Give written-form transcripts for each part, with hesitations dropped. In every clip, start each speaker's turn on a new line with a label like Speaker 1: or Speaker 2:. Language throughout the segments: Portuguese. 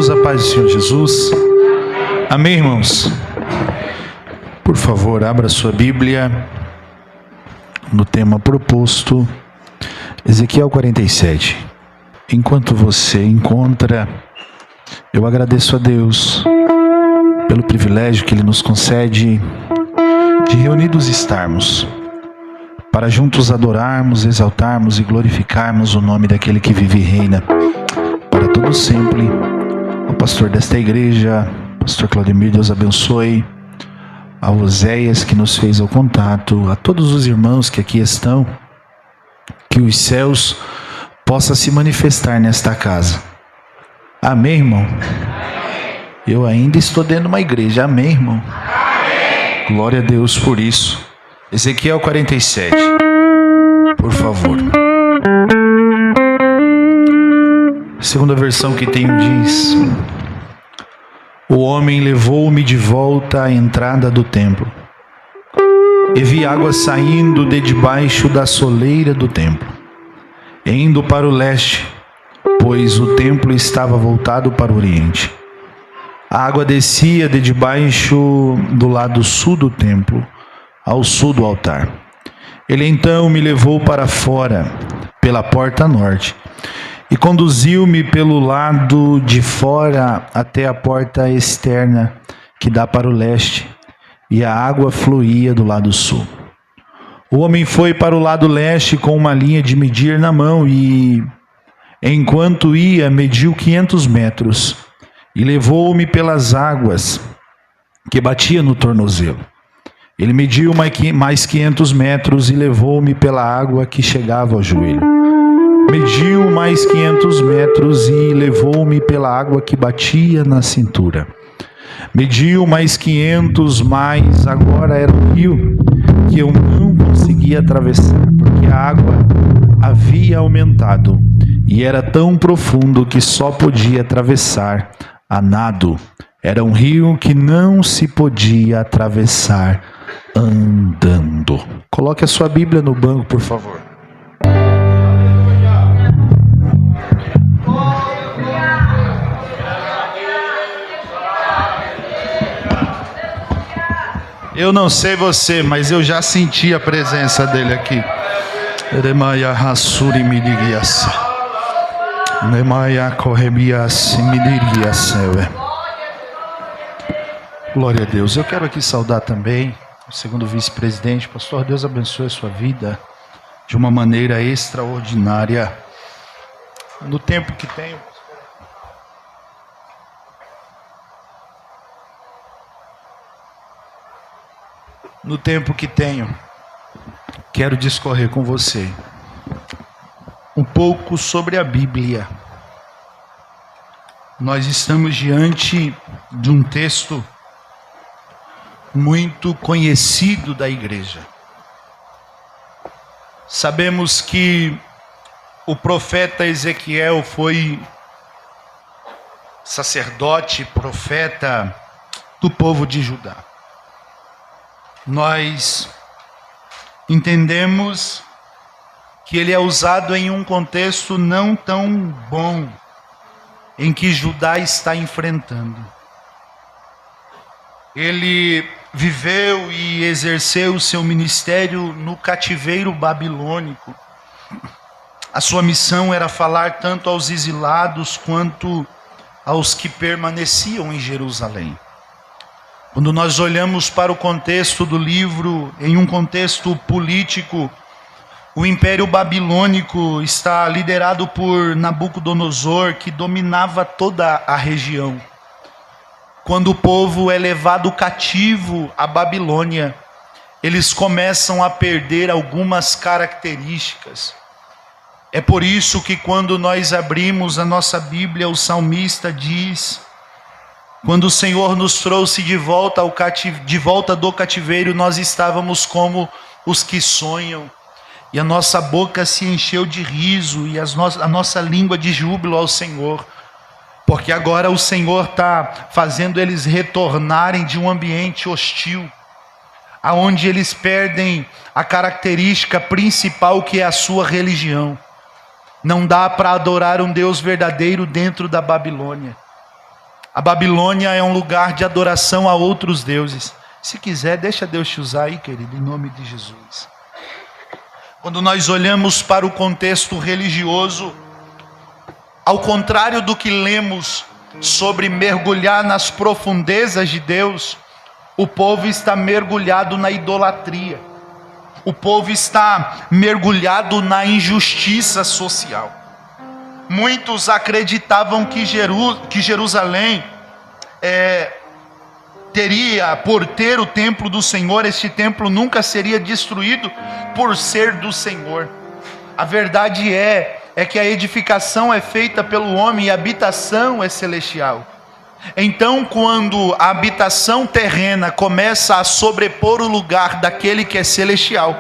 Speaker 1: Irmãos, a paz do Senhor Jesus. Amém, irmãos? Por favor, abra sua Bíblia no tema proposto, Ezequiel 47. Enquanto você encontra, eu agradeço a Deus pelo privilégio que Ele nos concede de reunidos estarmos, para juntos adorarmos, exaltarmos e glorificarmos o nome daquele que vive e reina para todo sempre. O pastor desta igreja, pastor Claudemir, Deus abençoe. A Oséias que nos fez o contato, a todos os irmãos que aqui estão, que os céus possam se manifestar nesta casa. Amém, irmão? Amém. Eu ainda estou dentro de uma igreja, amém, irmão? Amém. Glória a Deus por isso. Ezequiel 47, por favor. Segunda versão que tenho diz: o homem levou-me de volta à entrada do templo, e vi água saindo de debaixo da soleira do templo, indo para o leste, pois o templo estava voltado para o oriente. A água descia de debaixo do lado sul do templo, ao sul do altar. Ele então me levou para fora, pela porta norte, e conduziu-me pelo lado de fora até a porta externa que dá para o leste, e a água fluía do lado sul. O homem foi para o lado leste com uma linha de medir na mão e, enquanto ia, mediu 500 metros e levou-me pelas águas que batia no tornozelo. Ele mediu mais 500 metros e levou-me pela água que chegava ao joelho. Mediu mais 500 metros e levou-me pela água que batia na cintura. Mediu mais 500, mas agora era um rio que eu não conseguia atravessar, porque a água havia aumentado e era tão profundo que só podia atravessar a nado. Era um rio que não se podia atravessar andando. Coloque a sua Bíblia no banco, por favor. Eu não sei você, mas eu já senti a presença dele aqui. Glória a Deus. Eu quero aqui saudar também o segundo vice-presidente. Pastor, Deus abençoe a sua vida de uma maneira extraordinária. No tempo que tenho, quero discorrer com você um pouco sobre a Bíblia. Nós estamos diante de um texto muito conhecido da igreja. Sabemos que o profeta Ezequiel foi sacerdote, profeta do povo de Judá. Nós entendemos que ele é usado em um contexto não tão bom, em que Judá está enfrentando. Ele viveu e exerceu o seu ministério no cativeiro babilônico. A sua missão era falar tanto aos exilados quanto aos que permaneciam em Jerusalém. Quando nós olhamos para o contexto do livro, em um contexto político, o Império Babilônico está liderado por Nabucodonosor, que dominava toda a região. Quando o povo é levado cativo à Babilônia, eles começam a perder algumas características. É por isso que quando nós abrimos a nossa Bíblia, o salmista diz: quando o Senhor nos trouxe de volta do cativeiro, nós estávamos como os que sonham, e a nossa boca se encheu de riso e a nossa língua de júbilo ao Senhor, porque agora o Senhor está fazendo eles retornarem de um ambiente hostil, aonde eles perdem a característica principal, que é a sua religião. Não dá para adorar um Deus verdadeiro dentro da Babilônia. A Babilônia é um lugar de adoração a outros deuses. Se quiser, deixa Deus te usar aí, querido, em nome de Jesus. Quando nós olhamos para o contexto religioso, ao contrário do que lemos sobre mergulhar nas profundezas de Deus, o povo está mergulhado na idolatria. O povo está mergulhado na injustiça social. Muitos acreditavam que Jerusalém teria, por ter o templo do Senhor, este templo nunca seria destruído por ser do Senhor. A verdade é que a edificação é feita pelo homem e a habitação é celestial. Então, quando a habitação terrena começa a sobrepor o lugar daquele que é celestial,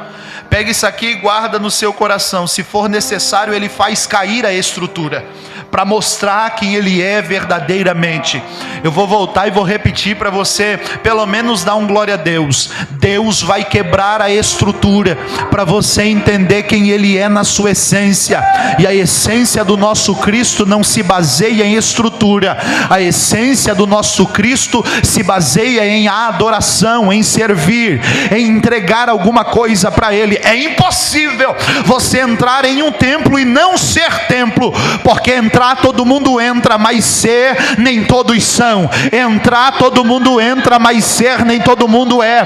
Speaker 1: pega isso aqui e guarda no seu coração. Se for necessário, ele faz cair a estrutura para mostrar quem ele é verdadeiramente. Eu vou voltar e vou repetir para você, pelo menos dar um glória a Deus. Deus vai quebrar a estrutura para você entender quem ele é na sua essência. E a essência do nosso Cristo não se baseia em estrutura. A essência do nosso Cristo se baseia em adoração, em servir, em entregar alguma coisa para ele. É impossível você entrar em um templo e não ser templo, porque entrar todo mundo entra, mas ser nem todos são. Entrar todo mundo entra, mas ser nem todo mundo é.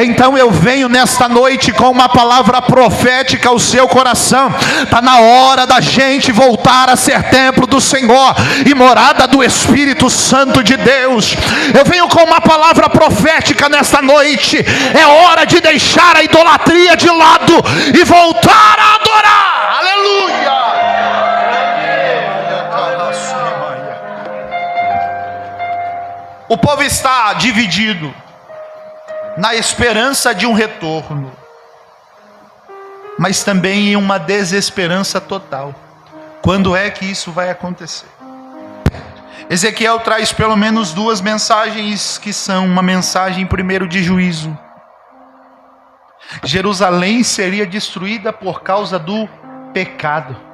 Speaker 1: Então eu venho nesta noite com uma palavra profética ao seu coração. Está na hora da gente voltar a ser templo do Senhor e morada do Espírito Santo de Deus. Eu venho com uma palavra profética nesta noite. É hora de deixar a idolatria de lado e voltar a adorar. Aleluia! O povo está dividido na esperança de um retorno, mas também em uma desesperança total. Quando é que isso vai acontecer? Ezequiel traz pelo menos duas mensagens que são uma mensagem primeiro de juízo. Jerusalém seria destruída por causa do pecado.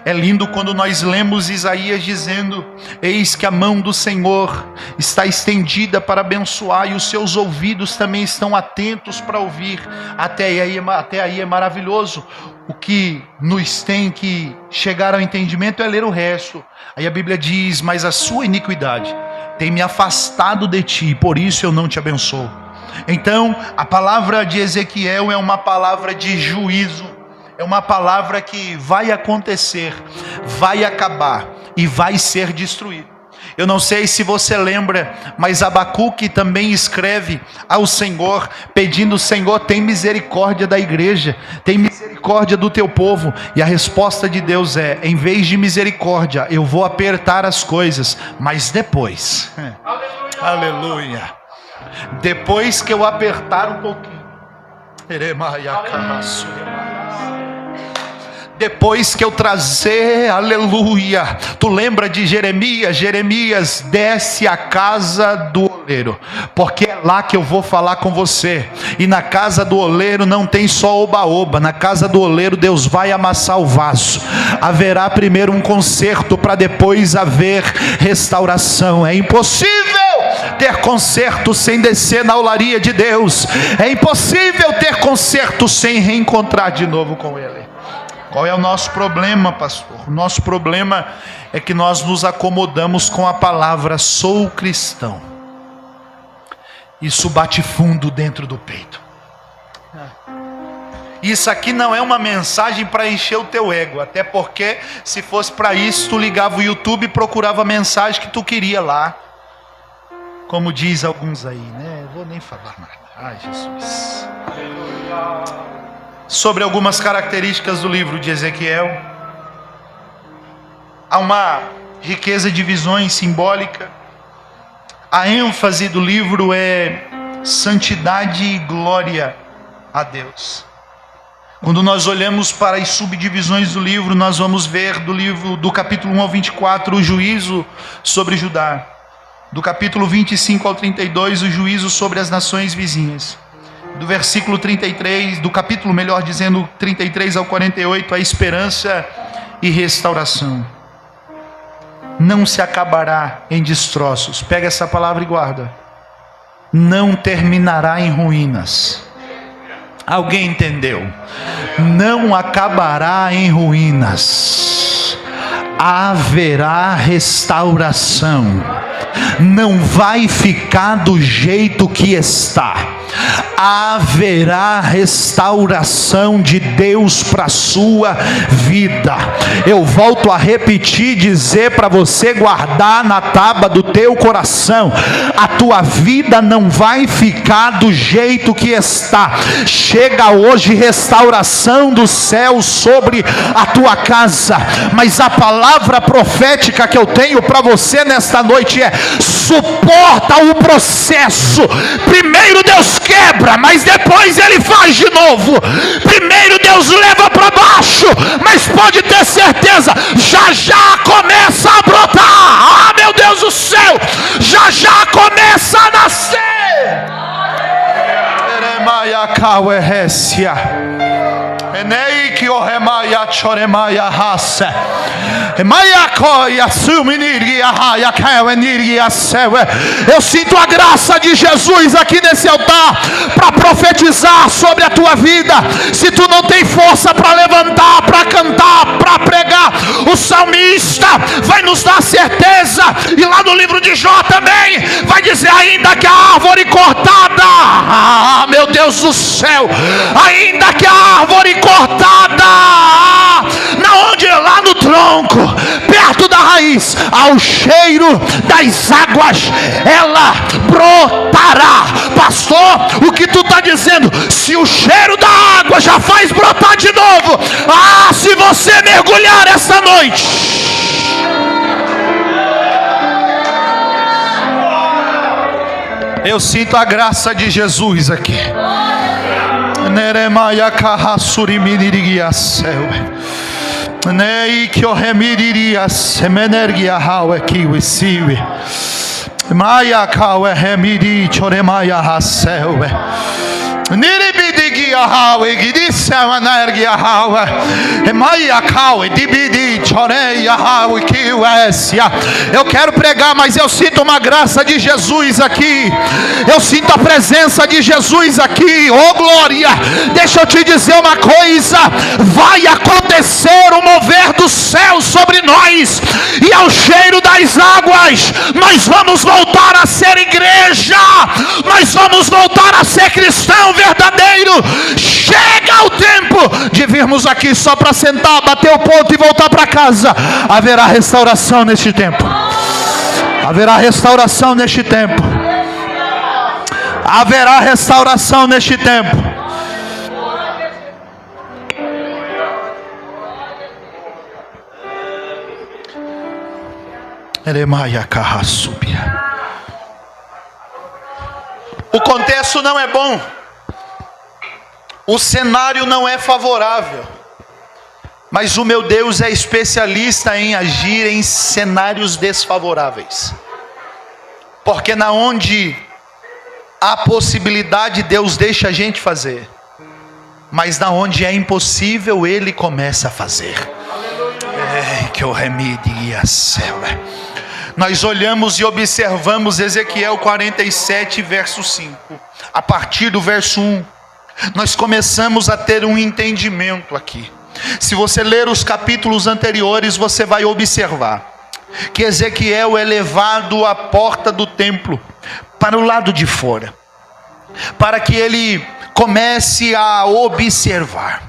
Speaker 1: É lindo quando nós lemos Isaías dizendo: eis que a mão do Senhor está estendida para abençoar, e os seus ouvidos também estão atentos para ouvir. Até aí é maravilhoso. O que nos tem que chegar ao entendimento é ler o resto. Aí a Bíblia diz: mas a sua iniquidade tem me afastado de ti, por isso eu não te abençoo. Então a palavra de Ezequiel é uma palavra de juízo. É uma palavra que vai acontecer, vai acabar e vai ser destruído. Eu não sei se você lembra, mas Abacuque também escreve ao Senhor, pedindo: Senhor, tem misericórdia da igreja, tem misericórdia do teu povo. E a resposta de Deus é: em vez de misericórdia, eu vou apertar as coisas, mas depois, aleluia, depois que eu apertar um pouquinho, depois que eu trazer, aleluia. Tu lembra de Jeremias? Jeremias desce à casa do oleiro, porque é lá que eu vou falar com você. E na casa do oleiro não tem só oba-oba. Na casa do oleiro Deus vai amassar o vaso. Haverá primeiro um conserto para depois haver restauração. É impossível ter conserto sem descer na olaria de Deus. É impossível ter conserto sem reencontrar de novo com Ele. Qual é o nosso problema, pastor? O nosso problema é que nós nos acomodamos com a palavra sou cristão. Isso bate fundo dentro do peito. Isso aqui não é uma mensagem para encher o teu ego, até porque se fosse para isso, tu ligava o YouTube e procurava a mensagem que tu queria lá. Como diz alguns aí, né? Vou nem falar nada. Ai, Jesus. Sobre algumas características do livro de Ezequiel. Há uma riqueza de visões simbólica. A ênfase do livro é santidade e glória a Deus. Quando nós olhamos para as subdivisões do livro, nós vamos ver do livro do capítulo 1 ao 24 o juízo sobre Judá. Do capítulo 25 ao 32 o juízo sobre as nações vizinhas. Do versículo 33, do capítulo, melhor dizendo, 33 ao 48, a esperança e restauração. não se acabará em destroços. Pega essa palavra e guarda. Não terminará em ruínas. Alguém entendeu? Não acabará em ruínas. Haverá restauração. Não vai ficar do jeito que está. Haverá restauração de Deus para a sua vida. Eu volto a repetir, dizer para você guardar na tábua do teu coração: a tua vida não vai ficar do jeito que está. Chega hoje restauração do céu sobre a tua casa, mas a palavra profética que eu tenho para você nesta noite é: suporta o processo. Primeiro Deus quebra, mas depois Ele faz de novo. Primeiro Deus leva para baixo, mas pode ter certeza, já já começa a brotar. Ah, meu Deus do céu, já já começa a nascer. Eu sinto a graça de Jesus aqui nesse altar para profetizar sobre a tua vida. Se tu não tem força para levantar, para cantar, para pregar, o salmista vai nos dar certeza, e lá no livro de Jó também vai dizer: ainda que a árvore cortada, ah, meu Deus do céu, ainda que a árvore cortada, na onde? Lá no tronco, perto da raiz, ao cheiro das águas, ela brotará. Pastor, o que tu está dizendo? Se o cheiro da água já faz brotar de novo, ah, se você mergulhar essa noite, eu sinto a graça de Jesus aqui. Neremaya kahasuri minirigia céu. Nei que o remiriria semenergia hawe kiwisiwe. Maya kawe remiri choremaya haseu. Niribidigia hawe gidissa energia hawe. Maya kawe dibidi choreia hawe kiwesia. Eu quero pregar, mas eu sinto uma graça de Jesus aqui. Eu sinto a presença de Jesus aqui. Oh glória! Deixa eu te dizer uma coisa: vai acontecer o mover do céu sobre nós, e ao cheiro das águas nós vamos voltar a ser igreja, nós vamos voltar a ser cristão verdadeiro. Chega o tempo de virmos aqui só para sentar, bater o ponto e voltar para casa. Haverá restauração neste tempo. Haverá restauração neste tempo. Haverá restauração neste tempo. O contexto não é bom. O cenário não é favorável. Mas o meu Deus é especialista em agir em cenários desfavoráveis. Porque na onde há possibilidade, Deus deixa a gente fazer. Mas na onde é impossível, Ele começa a fazer. Que o remedia céu. Nós olhamos e observamos Ezequiel 47, verso 5. A partir do verso 1, nós começamos a ter um entendimento aqui. Se você ler os capítulos anteriores, você vai observar que Ezequiel é levado à porta do templo, para o lado de fora, para que ele comece a observar.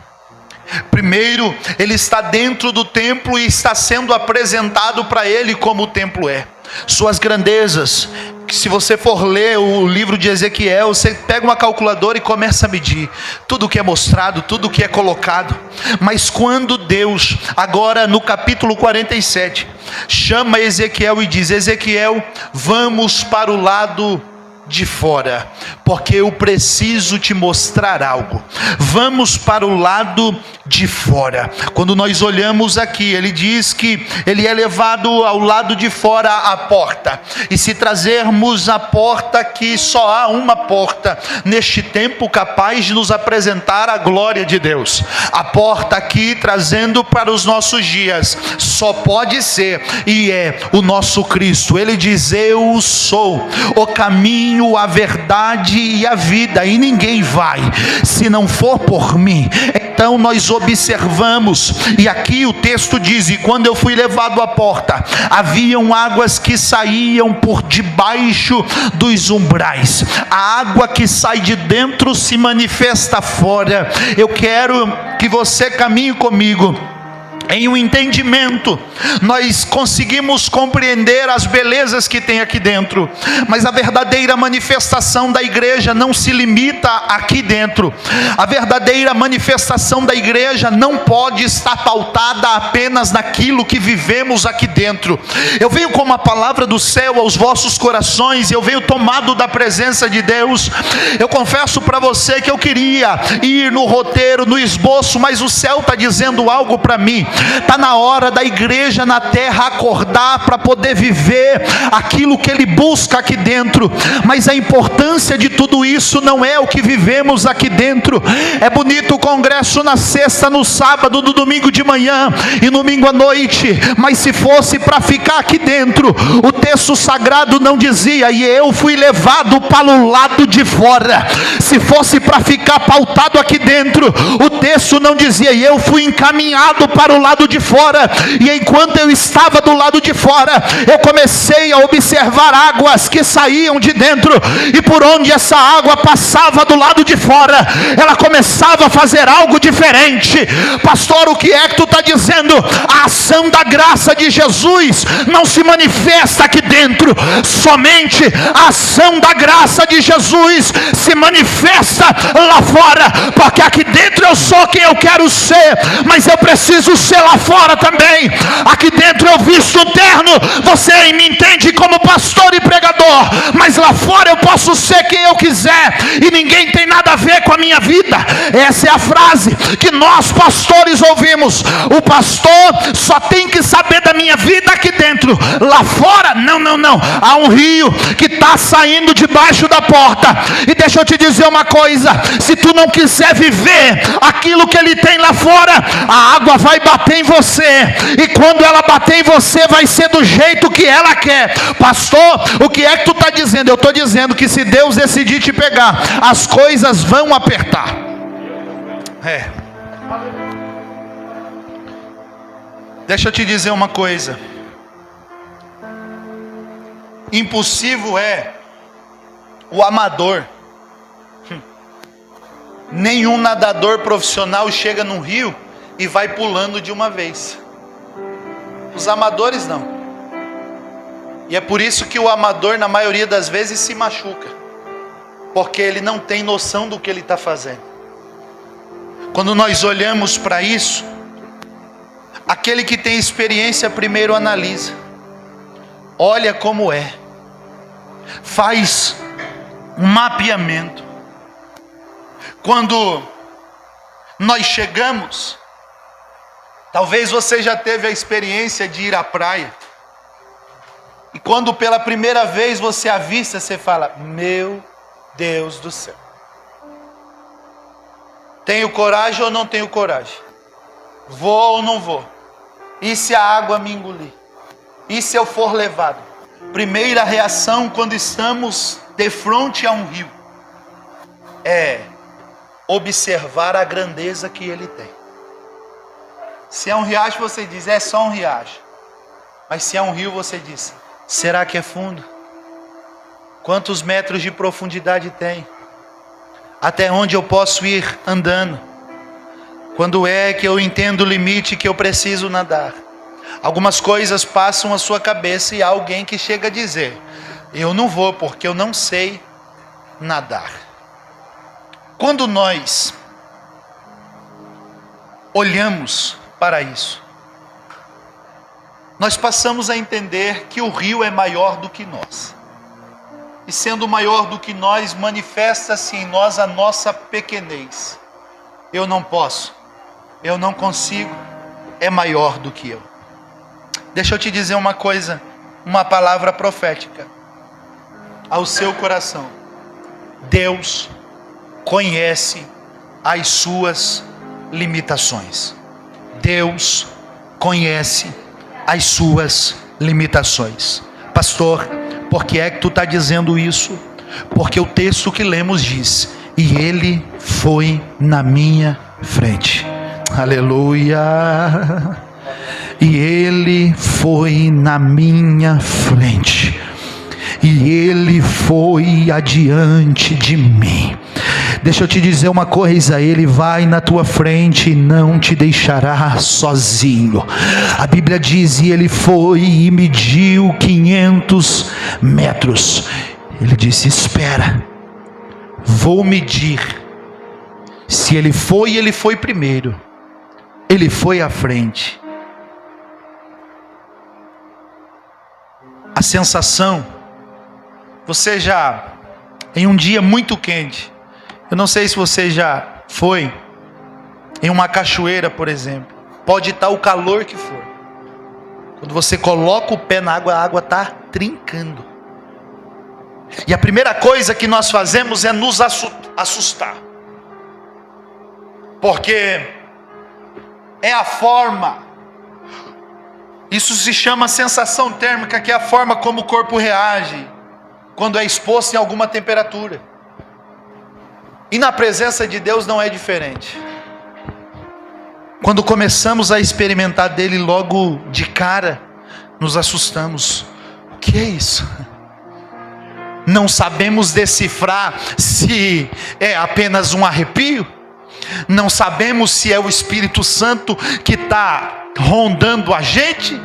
Speaker 1: Primeiro, ele está dentro do templo e está sendo apresentado para ele como o templo é. Suas grandezas. Se você for ler o livro de Ezequiel, você pega uma calculadora e começa a medir tudo que é mostrado, tudo que é colocado. Mas quando Deus, agora no capítulo 47, chama Ezequiel e diz: Ezequiel, vamos para o lado de fora, porque eu preciso te mostrar algo. Vamos para o lado de fora. Quando nós olhamos aqui, ele diz que ele é levado ao lado de fora, à porta. E se trazermos a porta aqui, só há uma porta neste tempo capaz de nos apresentar a glória de Deus. A porta aqui, trazendo para os nossos dias, só pode ser e é o nosso Cristo. Ele diz: eu sou o caminho, a verdade e a vida, e ninguém vai se não for por mim. Então nós observamos, e aqui o texto diz: e quando eu fui levado à porta, haviam águas que saíam por debaixo dos umbrais. A água que sai de dentro se manifesta fora. Eu quero que você caminhe comigo em um entendimento. Nós conseguimos compreender as belezas que tem aqui dentro, mas a verdadeira manifestação da igreja não se limita aqui dentro. A verdadeira manifestação da igreja não pode estar pautada apenas naquilo que vivemos aqui dentro. Eu venho com uma palavra do céu aos vossos corações, eu venho tomado da presença de Deus. Eu confesso para você que eu queria ir no roteiro, no esboço, mas o céu está dizendo algo para mim. Está na hora da igreja na terra acordar para poder viver aquilo que ele busca aqui dentro. Mas a importância de tudo isso não é o que vivemos aqui dentro. É bonito o congresso na sexta, no sábado, no domingo de manhã e no domingo à noite, mas se fosse para ficar aqui dentro, o texto sagrado não dizia: e eu fui levado para o lado de fora. Se fosse para ficar pautado aqui dentro, o texto não dizia: e eu fui encaminhado para o lado de fora. E enquanto eu estava do lado de fora, eu comecei a observar águas que saíam de dentro, e por onde essa água passava do lado de fora, ela começava a fazer algo diferente. Pastor, o que é que tu está dizendo? A ação da graça de Jesus não se manifesta aqui dentro, somente a ação da graça de Jesus se manifesta lá fora, porque aqui dentro eu sou quem eu quero ser, mas eu preciso ser lá fora também. Aqui dentro eu visto um terno, você me entende como pastor e pregador, mas lá fora eu posso ser quem eu quiser e ninguém tem nada a ver com a minha vida. Essa é a frase que nós pastores ouvimos: o pastor só tem que saber da minha vida aqui dentro, lá fora não. Há um rio que está saindo debaixo da porta, e deixa eu te dizer uma coisa: se tu não quiser viver aquilo que ele tem lá fora, a água vai bater em você, e quando ela bater em você, vai ser do jeito que ela quer. Pastor, o que é que tu está dizendo? Eu estou dizendo que se Deus decidir te pegar, as coisas vão apertar. Deixa eu te dizer uma coisa: impossível é o amador. Nenhum nadador profissional chega num rio e vai pulando de uma vez. Os amadores não. E é por isso que o amador, na maioria das vezes, se machuca, porque ele não tem noção do que ele está fazendo. Quando nós olhamos para isso, aquele que tem experiência primeiro analisa, olha como é, faz um mapeamento. Quando nós chegamos, talvez você já teve a experiência de ir à praia, e quando pela primeira vez você avista, você fala: meu Deus do céu, tenho coragem ou não tenho coragem? Vou ou não vou? E se a água me engolir? E se eu for levado? Primeira reação quando estamos de frente a um rio é observar a grandeza que ele tem. Se é um riacho, você diz: é só um riacho. Mas se é um rio, você diz: será que é fundo? Quantos metros de profundidade tem? Até onde eu posso ir andando? Quando é que eu entendo o limite que eu preciso nadar? Algumas coisas passam a sua cabeça e há alguém que chega a dizer: eu não vou porque eu não sei nadar. Quando nós olhamos para isso, nós passamos a entender que o rio é maior do que nós. e sendo maior do que nós, manifesta-se em nós a nossa pequenez. Eu não posso, eu não consigo, é maior do que eu. Deixa eu te dizer uma coisa, uma palavra profética ao seu coração. Deus conhece as suas limitações. Deus conhece as suas limitações. Pastor, por que é que tu está dizendo isso? Porque o texto que lemos diz: e ele foi na minha frente. Aleluia. E ele foi na minha frente, e ele foi adiante de mim. Deixa eu te dizer uma coisa, ele vai na tua frente e não te deixará sozinho. A Bíblia diz: e ele foi e mediu 500 metros. Ele disse: espera, vou medir. Se ele foi primeiro, ele foi à frente. A sensação, você já, em um dia muito quente, eu não sei se você já foi em uma cachoeira, por exemplo, pode estar o calor que for, quando você coloca o pé na água, a água está trincando, e a primeira coisa que nós fazemos é nos assustar, porque é a forma. Isso se chama sensação térmica, que é a forma como o corpo reage quando é exposto em alguma temperatura. E na presença de Deus não é diferente. Quando começamos a experimentar dele, logo de cara nos assustamos. O que é isso? Não sabemos decifrar se é apenas um arrepio. Não sabemos se é o Espírito Santo que está rondando a gente.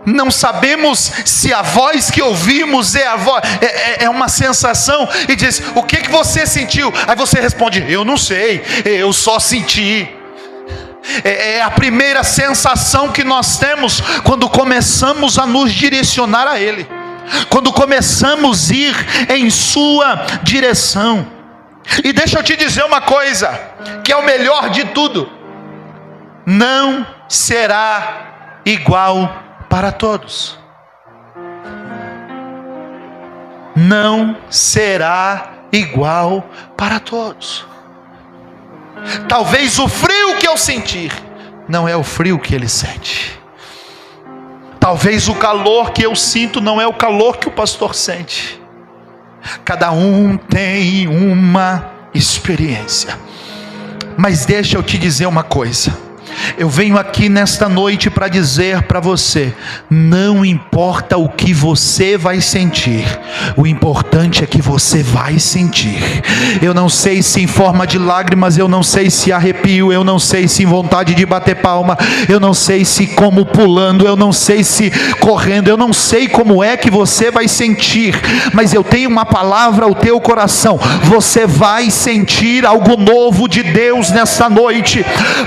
Speaker 1: Não sabemos se a voz que ouvimos é a voz, é uma sensação. E diz: o que você sentiu? Aí você responde: eu não sei, eu só senti. É a primeira sensação que nós temos quando começamos a nos direcionar a Ele, quando começamos a ir em sua direção. E deixa eu te dizer uma coisa, que é o melhor de tudo: não será igual para todos. Não será igual para todos. Talvez o frio que eu sentir não é o frio que ele sente. Talvez o calor que eu sinto não é o calor que o pastor sente. Cada um tem uma experiência. Mas deixa eu te dizer uma coisa. Eu venho aqui nesta noite para dizer para você: não importa o que você vai sentir, o importante é que você vai sentir. Eu não sei se em forma de lágrimas, eu não sei se arrepio, eu não sei se em vontade de bater palma, eu não sei se como pulando, eu não sei se correndo, eu não sei como é que você vai sentir, mas eu tenho uma palavra ao teu coração: você vai sentir algo novo de Deus nessa noite.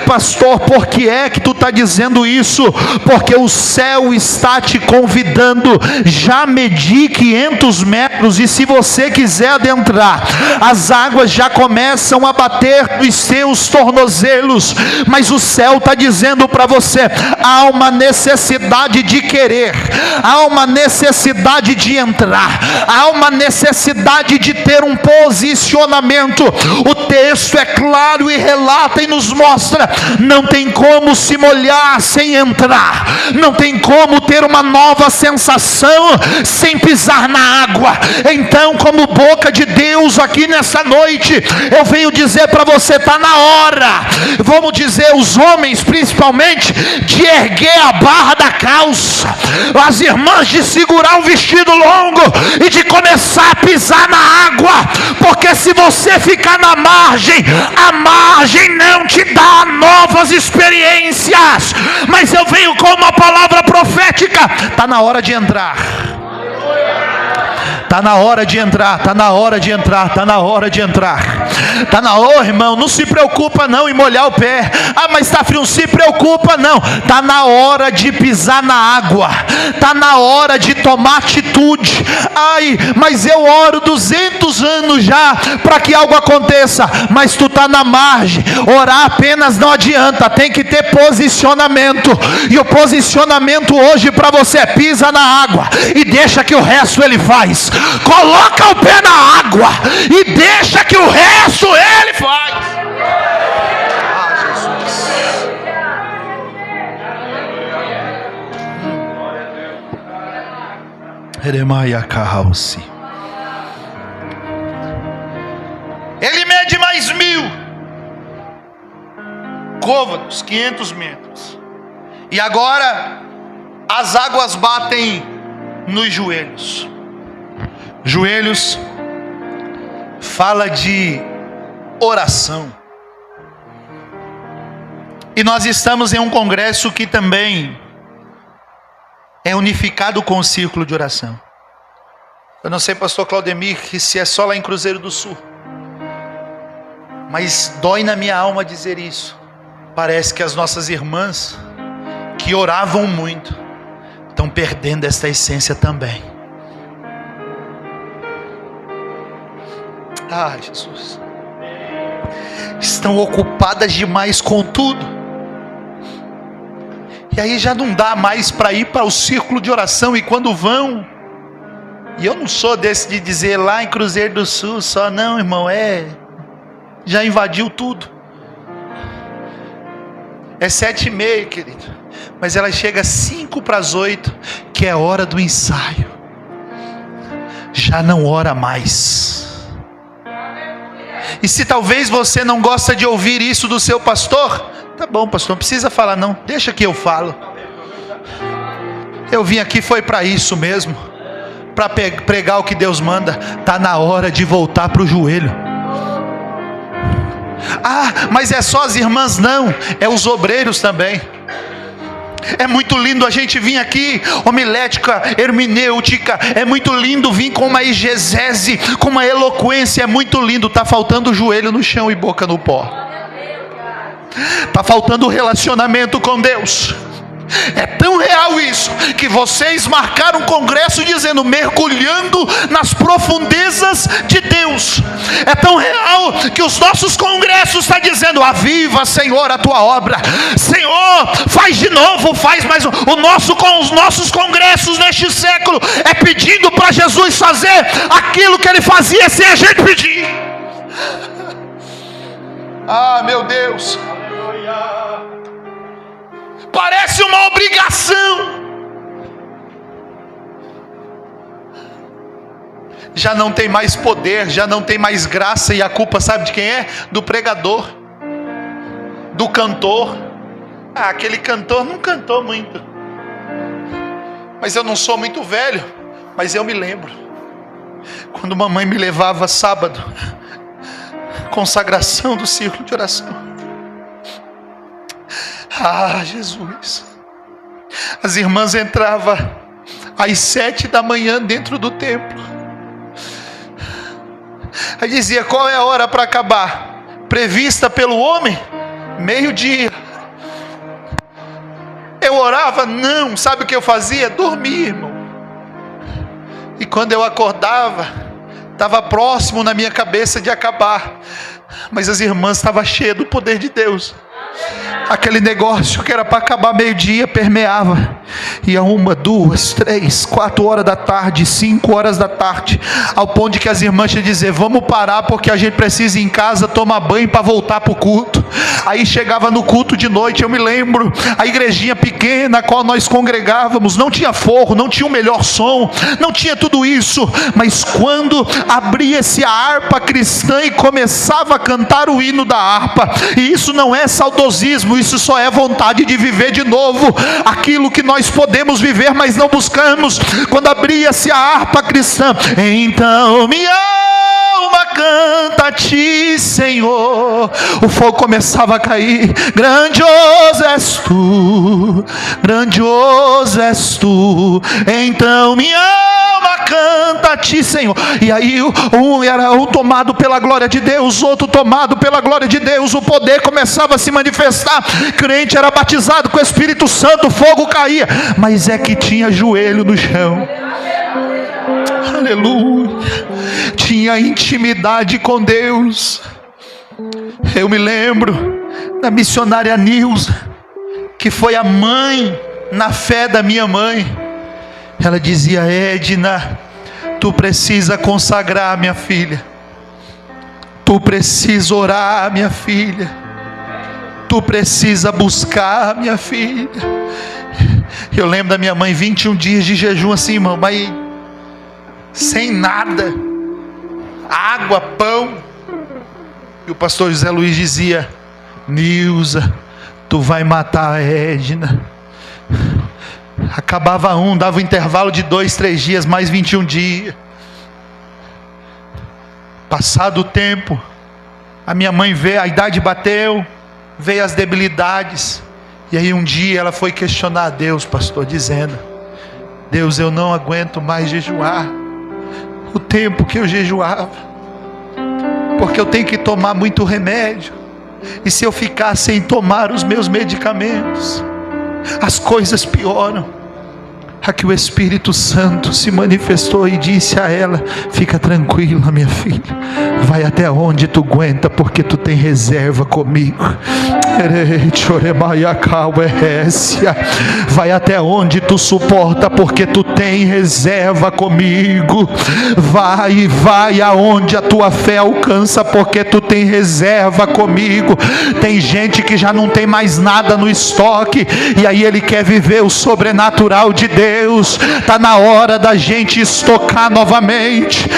Speaker 1: Pastor, por que é que tu está dizendo isso? Porque o céu está te convidando. Já medi 500 metros, e se você quiser adentrar, as águas já começam a bater nos seus tornozelos, mas o céu está dizendo para você: há uma necessidade de querer, há uma necessidade de entrar, há uma necessidade de ter um posicionamento. O texto é claro e relata e nos mostra: não tem como se molhar sem entrar, não tem como ter uma nova sensação sem pisar na água. Então, como boca de Deus aqui nessa noite, eu venho dizer para você: está na hora, vamos dizer, os homens principalmente, de erguer a barra da calça, as irmãs de segurar o vestido longo e de começar a pisar na água, porque se você ficar na margem, a margem não te dá novas experiências. Mas eu venho com uma palavra profética: está na hora de entrar, Está na hora de entrar, está na hora de entrar, está na hora de entrar. Está na hora, irmão, não se preocupa não em molhar o pé. Ah, mas está frio, não se preocupa não. Está na hora de pisar na água. Está na hora de tomar atitude. Ai, mas eu oro 200 anos já para que algo aconteça. Mas tu está na margem. Orar apenas não adianta, tem que ter posicionamento. E o posicionamento hoje para você é: pisa na água e deixa que o resto ele faz. Coloca o pé na água e deixa que o resto ele faz. Ah, Jesus. Ele mede mais 1000 côvados, 500 metros. E agora as águas batem nos joelhos. Joelhos fala de oração. E nós estamos em um congresso que também é unificado com o círculo de oração. Eu não sei, pastor Claudemir, se é só lá em Cruzeiro do Sul, mas dói na minha alma dizer isso. Parece que as nossas irmãs que oravam muito estão perdendo esta essência também. Ah, Jesus. Estão ocupadas demais com tudo. E aí já não dá mais para ir para o círculo de oração. E quando vão, e eu não sou desse de dizer lá em Cruzeiro do Sul só, não, irmão, já invadiu tudo. É 7h30, querido, mas ela chega às 7:55, que é hora do ensaio. Já não ora mais. E se talvez você não gosta de ouvir isso do seu pastor, tá bom, pastor, não precisa falar não, deixa que eu falo. Eu vim aqui foi para isso mesmo, para pregar o que Deus manda. Tá na hora de voltar para o joelho. Ah, mas é só as irmãs? Não, é os obreiros também. É muito lindo a gente vir aqui, homilética, hermenêutica, é muito lindo vir com uma exegese, com uma eloquência, é muito lindo. Está faltando joelho no chão e boca no pó. Está faltando relacionamento com Deus. É tão real isso, que vocês marcaram um congresso dizendo, mergulhando nas profundezas de Deus. É tão real que os nossos congressos estão dizendo, aviva, Senhor, a tua obra. Senhor, faz de novo, faz mais um. Com os nossos congressos neste século é pedindo para Jesus fazer aquilo que ele fazia sem a gente pedir. Ah, meu Deus. Parece uma obrigação. Já não tem mais poder, já não tem mais graça. E a culpa sabe de quem é? Do pregador, do cantor. Ah, aquele cantor não cantou muito. Mas eu não sou muito velho, mas eu me lembro quando mamãe me levava sábado, consagração do círculo de oração. Ah, Jesus. As irmãs entravam às 7 da manhã dentro do templo. Aí dizia, qual é a hora para acabar? Prevista pelo homem? 12:00. Eu orava? Não. Sabe o que eu fazia? Dormia, irmão. E quando eu acordava, estava próximo na minha cabeça de acabar. Mas as irmãs estavam cheias do poder de Deus. Aquele negócio que era para acabar 12:00 permeava. Ia 1, 2, 3, 4 horas da tarde, 5 horas da tarde, ao ponto de que as irmãs tinham que dizer, vamos parar porque a gente precisa ir em casa tomar banho para voltar para o culto. Aí chegava no culto de noite, eu me lembro, a igrejinha pequena a qual nós congregávamos, não tinha forro, não tinha o melhor som, não tinha tudo isso, mas quando abria-se a harpa cristã e começava a cantar o hino da harpa, e isso não é saudosismo, isso só é vontade de viver de novo aquilo que nós podemos viver, mas não buscamos. Quando abria-se a harpa cristã, então minha alma canta a ti, Senhor, o fogo começava a cair. Grandioso és tu, grandioso és tu. Então minha alma canta a ti, Senhor. E aí um era tomado pela glória de Deus, outro tomado pela glória de Deus, o poder começava a se manifestar, crente era batizado com o Espírito Santo, fogo caía, mas é que tinha joelho no chão. Aleluia. Tinha intimidade com Deus. Eu me lembro da missionária Nilza, que foi a mãe na fé da minha mãe. Ela dizia: Edna, tu precisa consagrar minha filha, tu precisa orar minha filha, tu precisa buscar minha filha. Eu lembro da minha mãe, 21 dias de jejum assim, irmão, mas sem nada, água, pão. E o pastor José Luiz dizia: Nilza, tu vai matar a Edna. Acabava dava um intervalo de 2, 3 dias, mais 21 dias. Passado o tempo, a minha mãe veio, a idade bateu, veio as debilidades. E aí um dia ela foi questionar a Deus, pastor, dizendo: Deus, eu não aguento mais jejuar o tempo que eu jejuava, porque eu tenho que tomar muito remédio, e se eu ficar sem tomar os meus medicamentos, as coisas pioram. Aqui o Espírito Santo se manifestou e disse a ela: fica tranquila, minha filha, vai até onde tu aguenta, porque tu tem reserva comigo. Vai até onde tu suporta, porque tu tem reserva comigo. Vai aonde a tua fé alcança, porque tu tem reserva comigo. Tem gente que já não tem mais nada no estoque, e aí ele quer viver o sobrenatural de Deus. Está na hora da gente estocar novamente.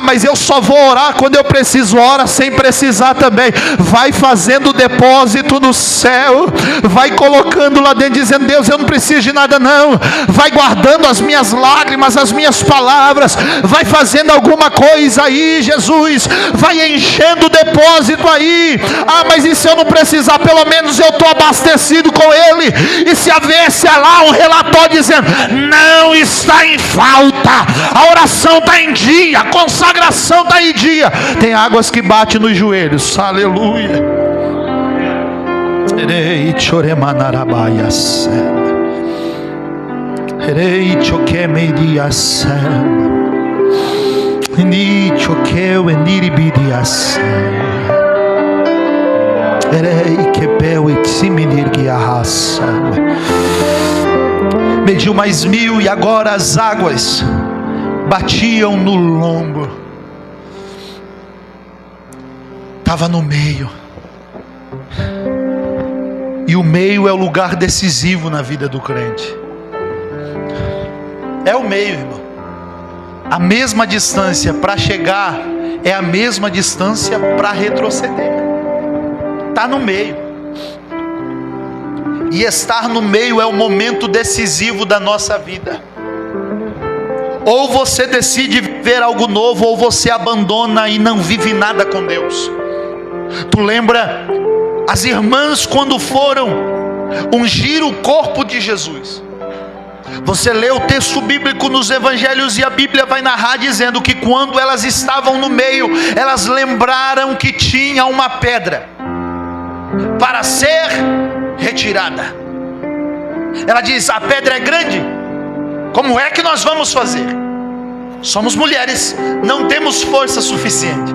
Speaker 1: Mas eu só vou orar quando eu preciso. Ora sem precisar também. Vai fazendo depósito no céu, vai colocando lá dentro, dizendo: Deus, eu não preciso de nada não. Vai guardando as minhas lágrimas, as minhas palavras, vai fazendo alguma coisa aí, Jesus, vai enchendo o depósito aí. Mas e se eu não precisar? Pelo menos eu estou abastecido com ele. E se houvesse lá um relatório dizendo: não está em falta, a oração está em dia, a consagração está em dia. Tem águas que batem nos joelhos. Aleluia. Mediu mais 1000 e agora as águas batiam no lombo. Estava no meio. E o meio é o lugar decisivo na vida do crente. É o meio, irmão. A mesma distância para chegar é a mesma distância para retroceder. Está no meio. E estar no meio é o momento decisivo da nossa vida. Ou você decide viver algo novo, ou você abandona e não vive nada com Deus. Tu lembra as irmãs quando foram ungir o corpo de Jesus? Você lê o texto bíblico nos evangelhos e a Bíblia vai narrar dizendo que quando elas estavam no meio, elas lembraram que tinha uma pedra para ser retirada. Ela diz: a pedra é grande, como é que nós vamos fazer? Somos mulheres, não temos força suficiente.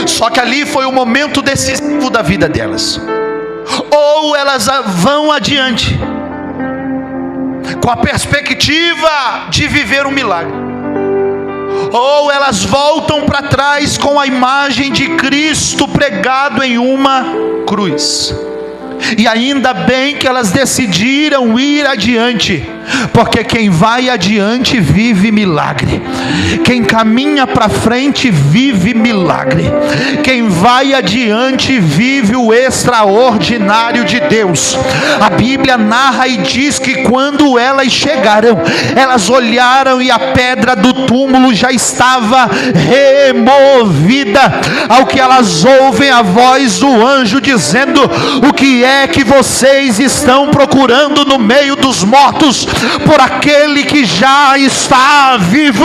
Speaker 1: Só que ali foi o momento decisivo da vida delas. Ou elas vão adiante com a perspectiva de viver um milagre, ou elas voltam para trás com a imagem de Cristo pregado em uma cruz. E ainda bem que elas decidiram ir adiante, porque quem vai adiante vive milagre. Quem caminha para frente vive milagre. Quem vai adiante vive o extraordinário de Deus. A Bíblia narra e diz que quando elas chegaram, elas olharam e a pedra do túmulo já estava removida. Ao que elas ouvem a voz do anjo dizendo: o que é que vocês estão procurando no meio dos mortos? por aquele que já está vivo.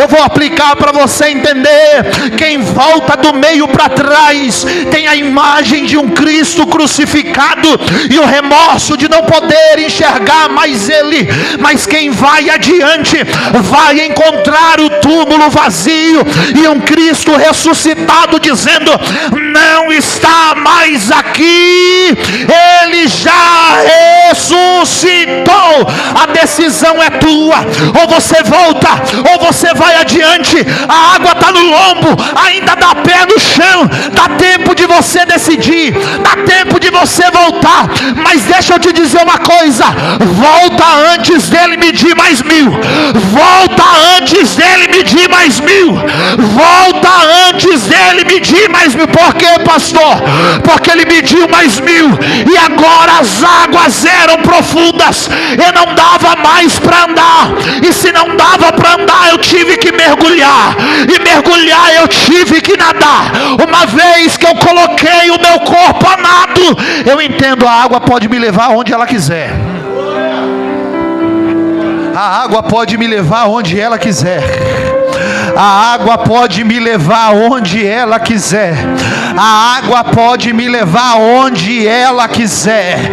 Speaker 1: Eu vou aplicar para você entender. Quem volta do meio para trás tem a imagem de um Cristo crucificado e o remorso de não poder enxergar mais ele. Mas quem vai adiante vai encontrar o túmulo vazio e um Cristo ressuscitado dizendo: não está mais aqui, ele já ressuscitou. A decisão é tua: ou você volta ou você vai adiante. A água está no lombo, ainda dá pé no chão, dá tempo de você decidir, dá tempo de você voltar. Mas deixa eu te dizer uma coisa: volta antes dele medir mais 1000, volta antes dele medir mais 1000, volta antes dele medir mais 1000. Por quê, pastor? Porque ele mediu mais 1000 e agora as águas eram profundas e não dava mais para andar. E se não dava para andar, eu tive que mergulhar, e mergulhar eu tive que nadar. Uma vez que eu coloquei o meu corpo a nado, eu entendo, a água pode me levar onde ela quiser. A água pode me levar onde ela quiser. A água pode me levar onde ela quiser. A água pode me levar onde ela quiser.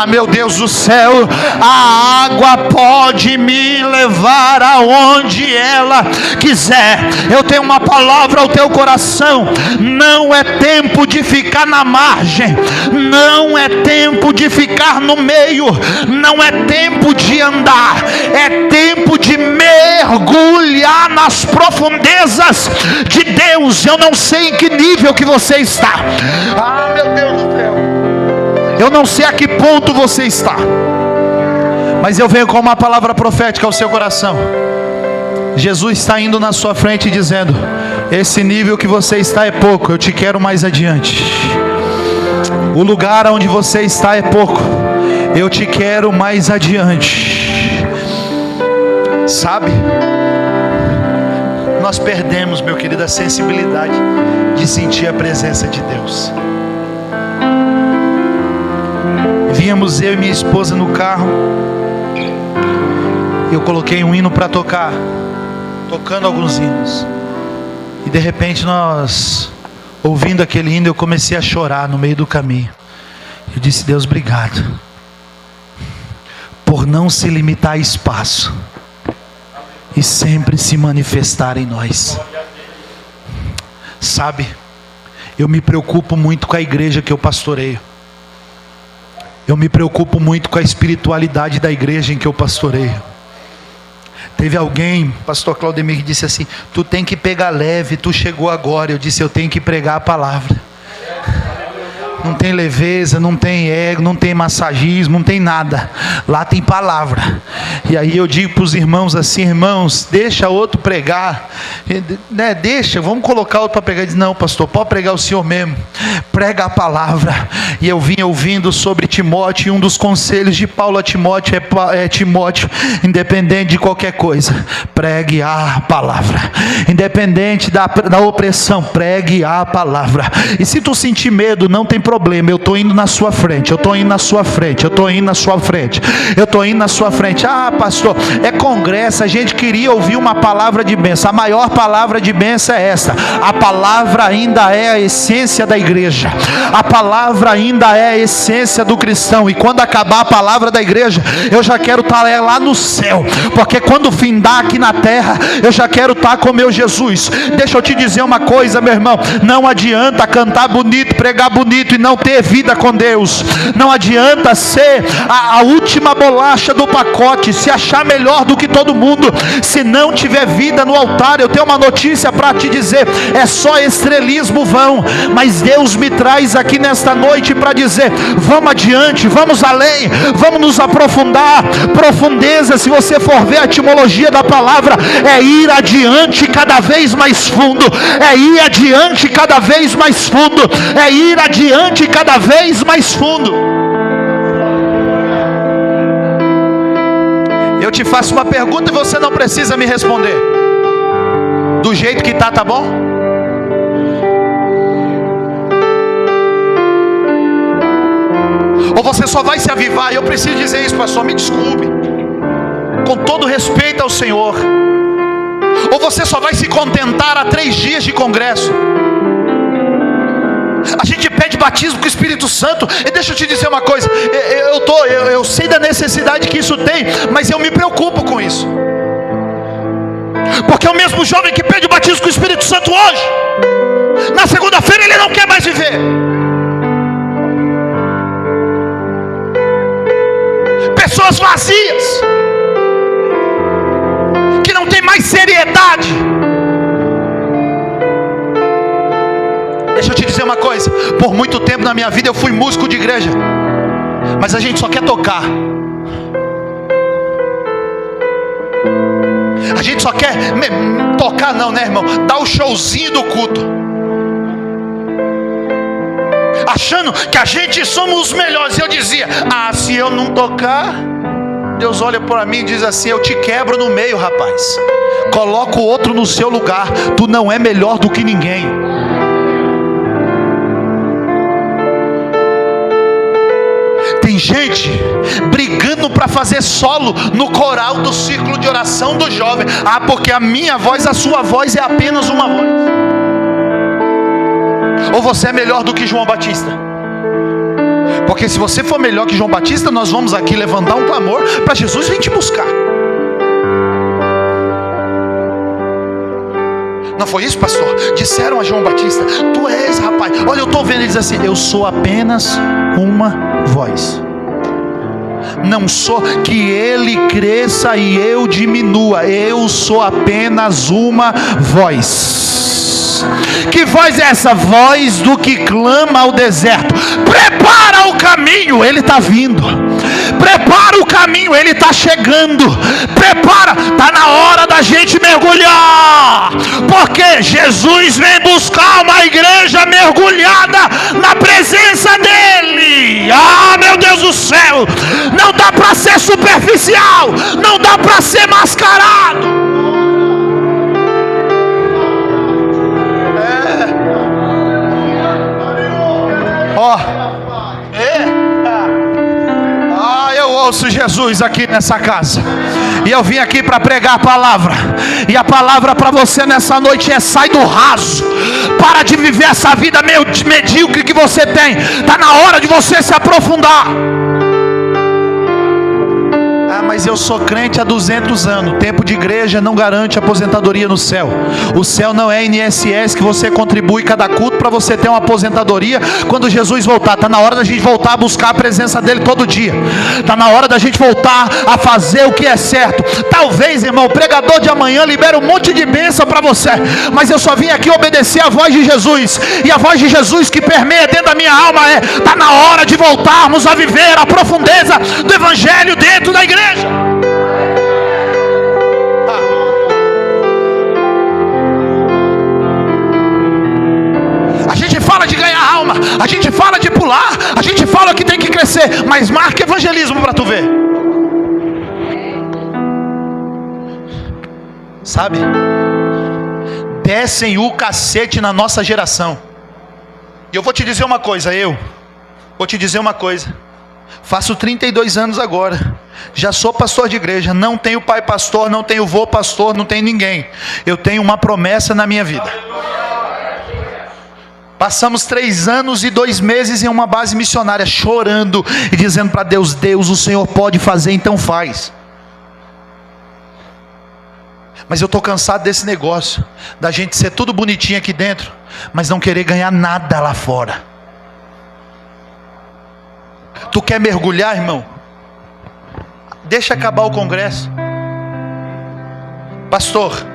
Speaker 1: Meu Deus do céu, a água pode me levar aonde ela quiser. Eu tenho uma palavra ao teu coração: não é tempo de ficar na margem, não é tempo de ficar no meio, não é tempo de andar, é tempo de mergulhar nas profundezas de Deus. Eu não sei em que nível que você está. Meu Deus do céu, eu não sei a que ponto você está, mas eu venho com uma palavra profética ao seu coração. Jesus está indo na sua frente dizendo: esse nível que você está é pouco, eu te quero mais adiante. O lugar onde você está é pouco, eu te quero mais adiante. Sabe, nós perdemos, meu querido, a sensibilidade de sentir a presença de Deus. Vínhamos eu e minha esposa no carro, eu coloquei um hino para tocar, tocando alguns hinos, e de repente nós, ouvindo aquele hino, eu comecei a chorar no meio do caminho. Eu disse: Deus, obrigado por não se limitar a espaço e sempre se manifestar em nós. Sabe, eu me preocupo muito com a igreja que eu pastoreio. Eu me preocupo muito com a espiritualidade da igreja em que eu pastoreio. Teve alguém, pastor Claudemir, que disse assim: tu tem que pegar leve, tu chegou agora. Eu disse: eu tenho que pregar a palavra. Não tem leveza, não tem ego, não tem massagismo, não tem nada. Lá tem palavra. E aí eu digo para os irmãos assim: irmãos, deixa outro pregar, né? Deixa, vamos colocar outro para pregar. Ele diz: não, pastor, pode pregar o senhor mesmo. Prega a palavra. E eu vim ouvindo sobre Timóteo, e um dos conselhos de Paulo a Timóteo é Timóteo, independente de qualquer coisa, pregue a palavra. Independente da opressão, pregue a palavra. E se tu sentir medo, não tem problema, eu estou indo na sua frente, eu estou indo na sua frente, eu estou indo na sua frente, eu estou indo na sua frente. Pastor, é congresso, a gente queria ouvir uma palavra de bênção. A maior palavra de bênção é essa: a palavra ainda é a essência da igreja, a palavra ainda é a essência do cristão. E quando acabar a palavra da igreja, eu já quero estar lá no céu, porque quando findar aqui na terra, eu já quero estar com meu Jesus. Deixa eu te dizer uma coisa, meu irmão: não adianta cantar bonito, pregar bonito e não ter vida com Deus. Não adianta ser a última bolacha do pacote, se achar melhor do que todo mundo, se não tiver vida no altar. Eu tenho uma notícia para te dizer: é só estrelismo vão. Mas Deus me traz aqui nesta noite para dizer: vamos adiante, vamos além, vamos nos aprofundar. Profundeza, se você for ver a etimologia da palavra, é ir adiante cada vez mais fundo, é ir adiante cada vez mais fundo, é ir adiante cada vez mais fundo. Eu te faço uma pergunta e você não precisa me responder. Do jeito que tá bom? Ou você só vai se avivar? Eu preciso dizer isso, pastor, me desculpe. com todo respeito ao Senhor, ou você só vai se contentar a 3 dias de congresso. A gente pede batismo com o Espírito Santo, e deixa eu te dizer uma coisa, eu sei da necessidade que isso tem, mas eu me preocupo com isso, porque é o mesmo jovem que pede o batismo com o Espírito Santo hoje, na segunda-feira ele não quer mais viver. Pessoas vazias, que não tem mais seriedade. Deixa eu te dizer uma coisa, por muito tempo na minha vida eu fui músico de igreja, mas a gente só quer tocar. A gente só quer tocar, não, né, irmão? Dar o showzinho do culto, achando que a gente somos os melhores. Eu dizia, se eu não tocar, Deus olha para mim e diz assim: eu te quebro no meio, rapaz. Coloca o outro no seu lugar. Tu não é melhor do que ninguém. Tem gente brigando para fazer solo no coral do círculo de oração do jovem. Porque a minha voz, a sua voz é apenas uma voz. Ou você é melhor do que João Batista? Porque se você for melhor que João Batista, nós vamos aqui levantar um clamor para Jesus vir te buscar. Não foi isso, pastor? Disseram a João Batista: tu és, rapaz. Olha, eu estou vendo. Ele diz assim: eu sou apenas uma voz. Não sou que ele cresça e eu diminua. Eu sou apenas uma voz. Que voz é essa? Voz do que clama ao deserto: prepara o caminho. Ele está vindo. Prepara o caminho, ele está chegando. Prepara, está na hora da gente mergulhar, porque Jesus vem buscar uma igreja mergulhada na presença dele. Meu Deus do céu, não dá para ser superficial, não dá para ser mascarado. Eu ouço Jesus aqui nessa casa, e eu vim aqui para pregar a palavra, e a palavra para você nessa noite é: sai do raso, para de viver essa vida meio medíocre que você tem. Está na hora de você se aprofundar. Mas eu sou crente há 200 anos. Tempo de igreja não garante aposentadoria no céu. O céu não é INSS que você contribui cada culto para você ter uma aposentadoria quando Jesus voltar. Está na hora da gente voltar a buscar a presença dele todo dia. Está na hora da gente voltar a fazer o que é certo. Talvez, irmão, o pregador de amanhã libera um monte de bênção para você, mas eu só vim aqui obedecer a voz de Jesus. E a voz de Jesus que permeia dentro da minha alma é: está na hora de voltarmos a viver a profundeza do evangelho dentro da igreja. A gente fala de ganhar alma, a gente fala de pular, a gente fala que tem que crescer, mas marca evangelismo para tu ver. Sabe? Descem o cacete na nossa geração. E eu vou te dizer uma coisa, faço 32 anos agora, já sou pastor de igreja, não tenho pai pastor, não tenho vô pastor, não tenho ninguém. Eu tenho uma promessa na minha vida. Passamos 3 anos e 2 meses em uma base missionária, chorando e dizendo para Deus: Deus, o Senhor pode fazer, então faz. Mas eu estou cansado desse negócio, da gente ser tudo bonitinho aqui dentro, mas não querer ganhar nada lá fora. Tu quer mergulhar, irmão? Deixa acabar o congresso. Pastor,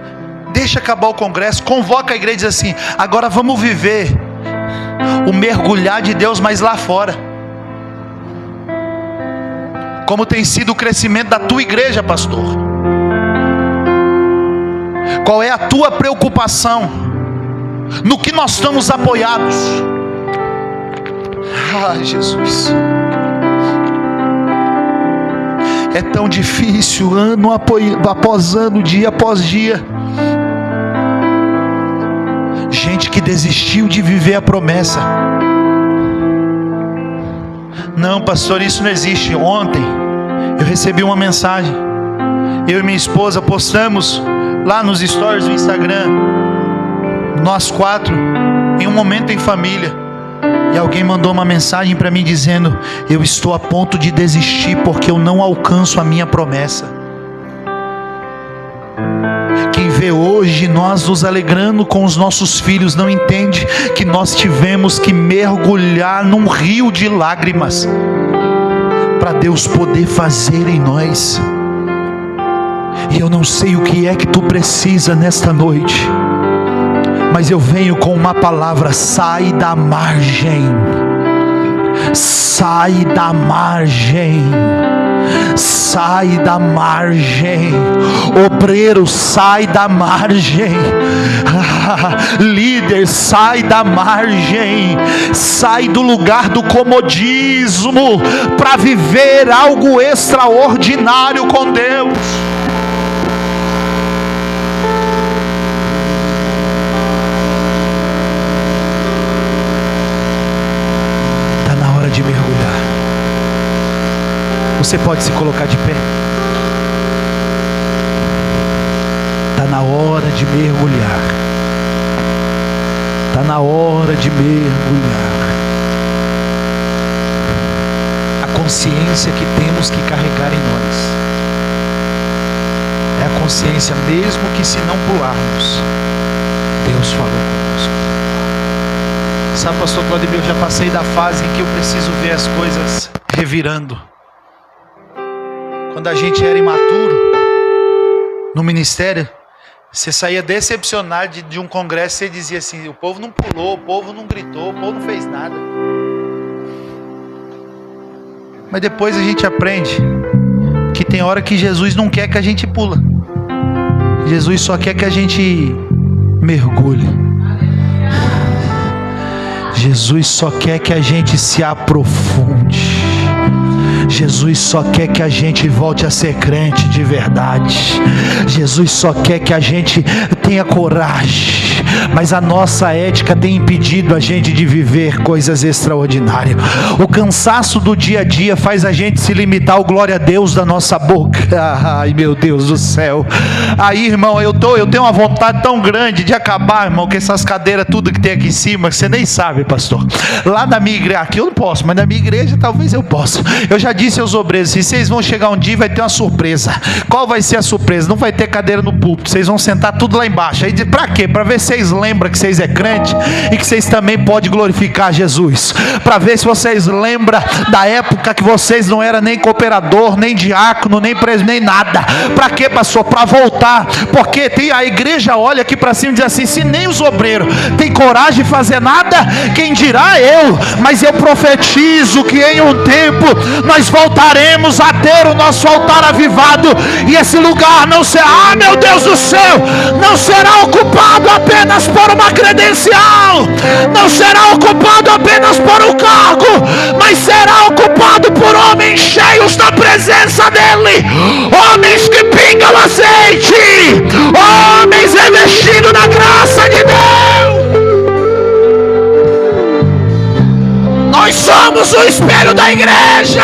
Speaker 1: deixa acabar o congresso, convoca a igreja e diz assim: agora vamos viver o mergulhar de Deus, mas lá fora. Como tem sido o crescimento da tua igreja, pastor? Qual é a tua preocupação? No que nós estamos apoiados? Jesus, é tão difícil, ano após ano, dia após dia. Gente que desistiu de viver a promessa. Não, pastor, isso não existe. Ontem eu recebi uma mensagem. Eu e minha esposa postamos lá nos stories do Instagram, nós 4, em um momento em família. E alguém mandou uma mensagem para mim dizendo: eu estou a ponto de desistir porque eu não alcanço a minha promessa. Quem vê hoje nós nos alegrando com os nossos filhos não entende que nós tivemos que mergulhar num rio de lágrimas para Deus poder fazer em nós. E eu não sei o que é que tu precisa nesta noite, mas eu venho com uma palavra: sai da margem, sai da margem, sai da margem. Obreiro, sai da margem. Líder, sai da margem, sai do lugar do comodismo para viver algo extraordinário com Deus. De mergulhar. Você pode se colocar de pé. Está na hora de mergulhar. Está na hora de mergulhar. A consciência que temos que carregar em nós é a consciência, mesmo que se não pularmos, Deus falou conosco. Sabe, pastor Claudemir, eu já passei da fase em que eu preciso ver as coisas revirando. Quando a gente era imaturo no ministério, você saía decepcionado de um congresso, você dizia assim: o povo não pulou, o povo não gritou, o povo não fez nada. Mas depois a gente aprende que tem hora que Jesus não quer que a gente pula. Jesus só quer que a gente mergulhe. Jesus só quer que a gente se aprofunde. Jesus só quer que a gente volte a ser crente de verdade. Jesus só quer que a gente tenha coragem. Mas a nossa ética tem impedido a gente de viver coisas extraordinárias. O cansaço do dia a dia faz a gente se limitar ao glória a Deus da nossa boca. Ai, meu Deus do céu. Aí, irmão, eu tenho uma vontade tão grande de acabar, irmão, com essas cadeiras tudo que tem aqui em cima, que você nem sabe, pastor. Lá na minha igreja, aqui eu não posso, mas na minha igreja talvez eu possa. Eu já disse aos obreiros: se vocês vão chegar um dia e vai ter uma surpresa. Qual vai ser a surpresa? Não vai ter cadeira no púlpito, vocês vão sentar tudo lá embaixo. Aí, pra quê? Pra ver se vocês lembram que vocês é crente e que vocês também podem glorificar Jesus. Pra ver se vocês lembram da época que vocês não eram nem cooperador, nem diácono, nem presbítero, nem nada. Pra quê, pastor? Pra voltar. Porque a igreja olha aqui pra cima e diz assim: se nem os obreiros têm coragem de fazer nada, quem dirá eu? Mas eu profetizo que em um tempo nós voltaremos a ter o nosso altar avivado, e esse lugar não será, meu Deus do céu, não será ocupado apenas por uma credencial, não será ocupado apenas por um cargo, mas será ocupado por homens cheios da presença dele, homens que pingam azeite, homens revestidos na graça de Deus. Nós somos o espelho da igreja.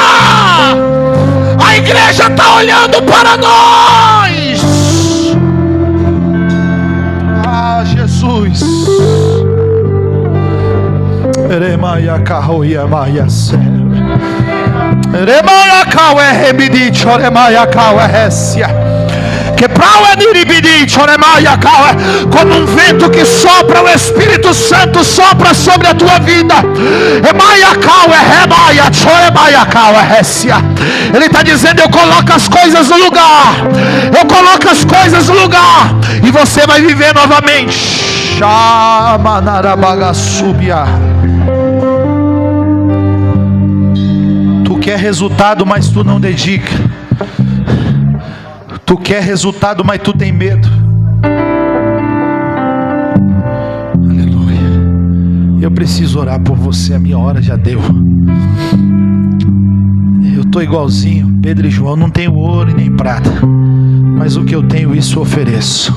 Speaker 1: A igreja está olhando para nós. Ah, Jesus. Como um vento que sopra, o Espírito Santo sopra sobre a tua vida. Ele está dizendo: eu coloco as coisas no lugar, eu coloco as coisas no lugar, e você vai viver novamente. Tu quer resultado, mas tu não dedica. Tu quer resultado, mas tu tem medo. Aleluia. Eu preciso orar por você. A minha hora já deu. Eu estou igualzinho Pedro e João. Não tenho ouro e nem prata, mas o que eu tenho, isso eu ofereço.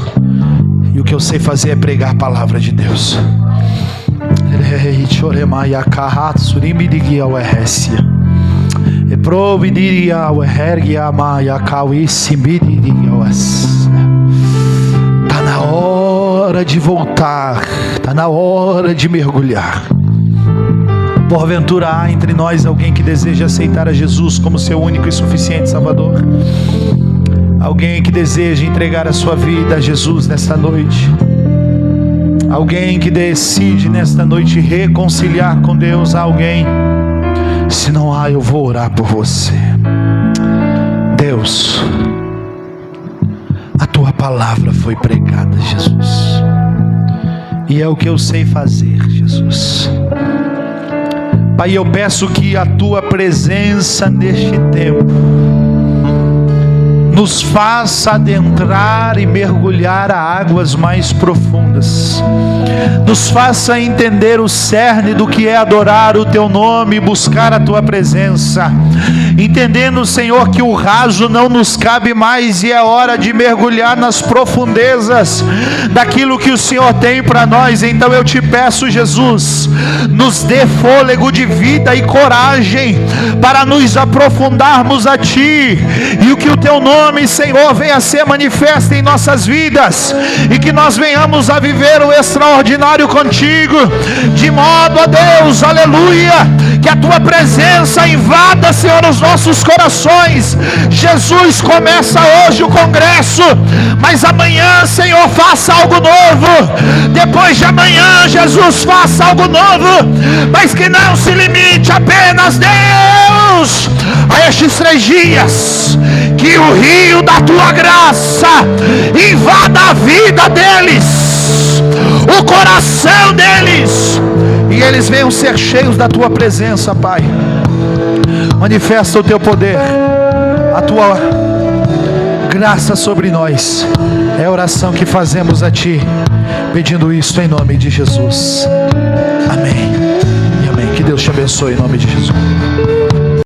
Speaker 1: E o que eu sei fazer é pregar a palavra de Deus. Está na hora de voltar, está na hora de mergulhar. Porventura há entre nós alguém que deseja aceitar a Jesus como seu único e suficiente Salvador? Alguém que deseja entregar a sua vida a Jesus nesta noite? Alguém que decide nesta noite reconciliar com Deus? Alguém? Se não há, eu vou orar por você. Deus, a tua palavra foi pregada, Jesus, e é o que eu sei fazer, Jesus. Pai, eu peço que a tua presença neste tempo nos faça adentrar e mergulhar a águas mais profundas, nos faça entender o cerne do que é adorar o teu nome e buscar a tua presença, entendendo, Senhor, que o raso não nos cabe mais e é hora de mergulhar nas profundezas daquilo que o Senhor tem para nós. Então eu te peço, Jesus, nos dê fôlego de vida e coragem para nos aprofundarmos a ti, e o que o teu nome, Senhor, venha ser manifesto em nossas vidas, e que nós venhamos a viver o extraordinário contigo, de modo, ó Deus, aleluia, que a tua presença invada, Senhor, os nossos corações. Jesus, começa hoje o congresso, mas amanhã, Senhor, faça algo novo. Depois de amanhã, Jesus, faça algo novo, mas que não se limite apenas, Deus, a estes 3 dias. Que o rio da tua graça invada a vida deles, o coração deles, e eles venham ser cheios da tua presença, Pai. Manifesta o teu poder, a tua graça sobre nós. É a oração que fazemos a ti, pedindo isso em nome de Jesus. Amém e amém. Que Deus te abençoe em nome de Jesus.